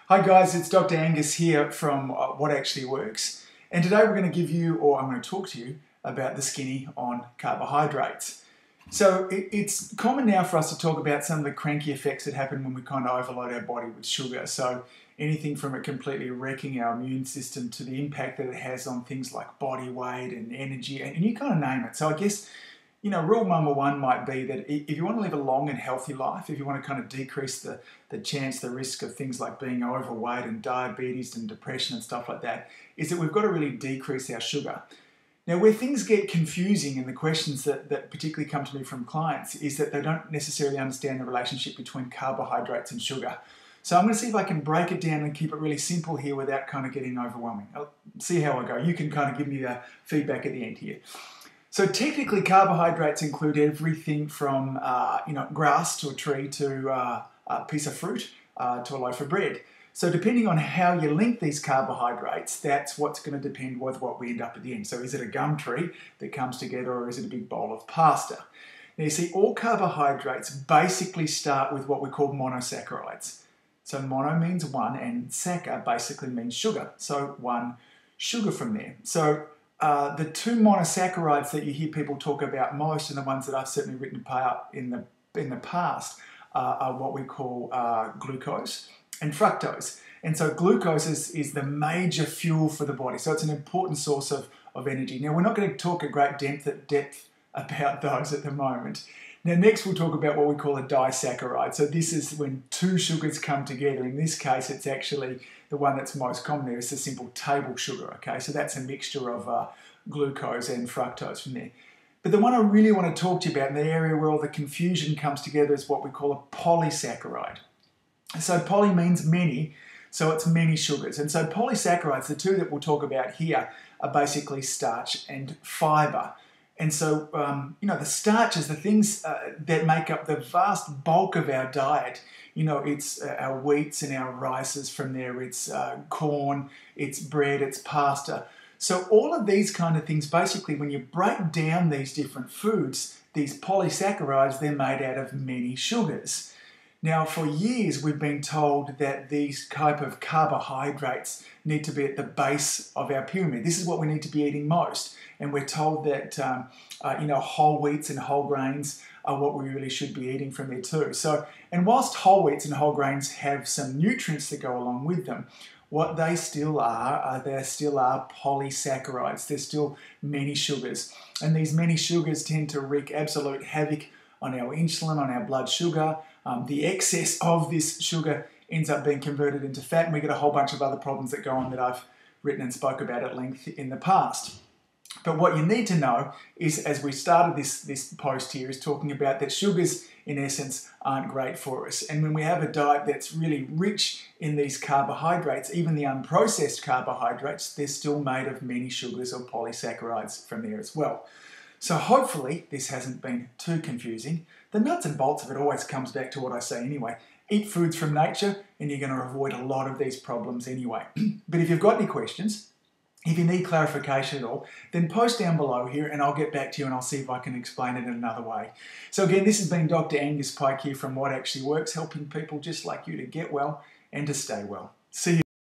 Hi guys, it's Dr. Angus here from What Actually Works, and today we're going to give you, or I'm going to talk to you about the skinny on carbohydrates. So it's common now for us to talk about some of the cranky effects that happen when we kind of overload our body with sugar. So anything from it completely wrecking our immune system to the impact that it has on things like body weight and energy, and you kind of name it. So I guess, you know, rule number one might be that if you want to live a long and healthy life, if you want to kind of decrease the risk of things like being overweight and diabetes and depression and stuff like that, is that we've got to really decrease our sugar. Now, where things get confusing and the questions that particularly come to me from clients is that they don't necessarily understand the relationship between carbohydrates and sugar. So I'm going to see if I can break it down and keep it really simple here without kind of getting overwhelming. I'll see how I go. You can kind of give me the feedback at the end here. So technically, carbohydrates include everything from grass to a tree to a piece of fruit to a loaf of bread. So depending on how you link these carbohydrates, that's what's going to depend with what we end up at the end. So is it a gum tree that comes together, or is it a big bowl of pasta? Now you see, all carbohydrates basically start with what we call monosaccharides. So mono means one, and sacchar basically means sugar. So one sugar from there. So the two monosaccharides that you hear people talk about most, and the ones that I've certainly written about in the past, are what we call glucose and fructose. And so glucose is the major fuel for the body. So it's an important source of energy. Now, we're not going to talk at great depth about those at the moment. Now, next we'll talk about what we call a disaccharide. So this is when two sugars come together. In this case, it's actually the one that's most common there. It's a simple table sugar, okay? So that's a mixture of glucose and fructose from there. But the one I really want to talk to you about, in the area where all the confusion comes together, is what we call a polysaccharide. So poly means many, so it's many sugars. And so polysaccharides, the two that we'll talk about here, are basically starch and fibre. And so, the starches, the things that make up the vast bulk of our diet, it's our wheats and our rices from there, it's corn, it's bread, it's pasta. So all of these kind of things, basically, when you break down these different foods, these polysaccharides, they're made out of many sugars. Now, for years, we've been told that these type of carbohydrates need to be at the base of our pyramid. This is what we need to be eating most. And we're told that, whole wheats and whole grains are what we really should be eating from there too. So, and whilst whole wheats and whole grains have some nutrients that go along with them, what they still are polysaccharides. There's still many sugars. And these many sugars tend to wreak absolute havoc on our insulin, on our blood sugar. The excess of this sugar ends up being converted into fat, and we get a whole bunch of other problems that go on that I've written and spoke about at length in the past. But what you need to know is, as we started this post here, is talking about that sugars, in essence, aren't great for us. And when we have a diet that's really rich in these carbohydrates, even the unprocessed carbohydrates, they're still made of many sugars or polysaccharides from there as well. So hopefully this hasn't been too confusing. The nuts and bolts of it always comes back to what I say anyway. Eat foods from nature and you're going to avoid a lot of these problems anyway. But if you've got any questions, if you need clarification at all, then post down below here and I'll get back to you and I'll see if I can explain it in another way. So again, this has been Dr. Angus Pike here from What Actually Works, helping people just like you to get well and to stay well. See you.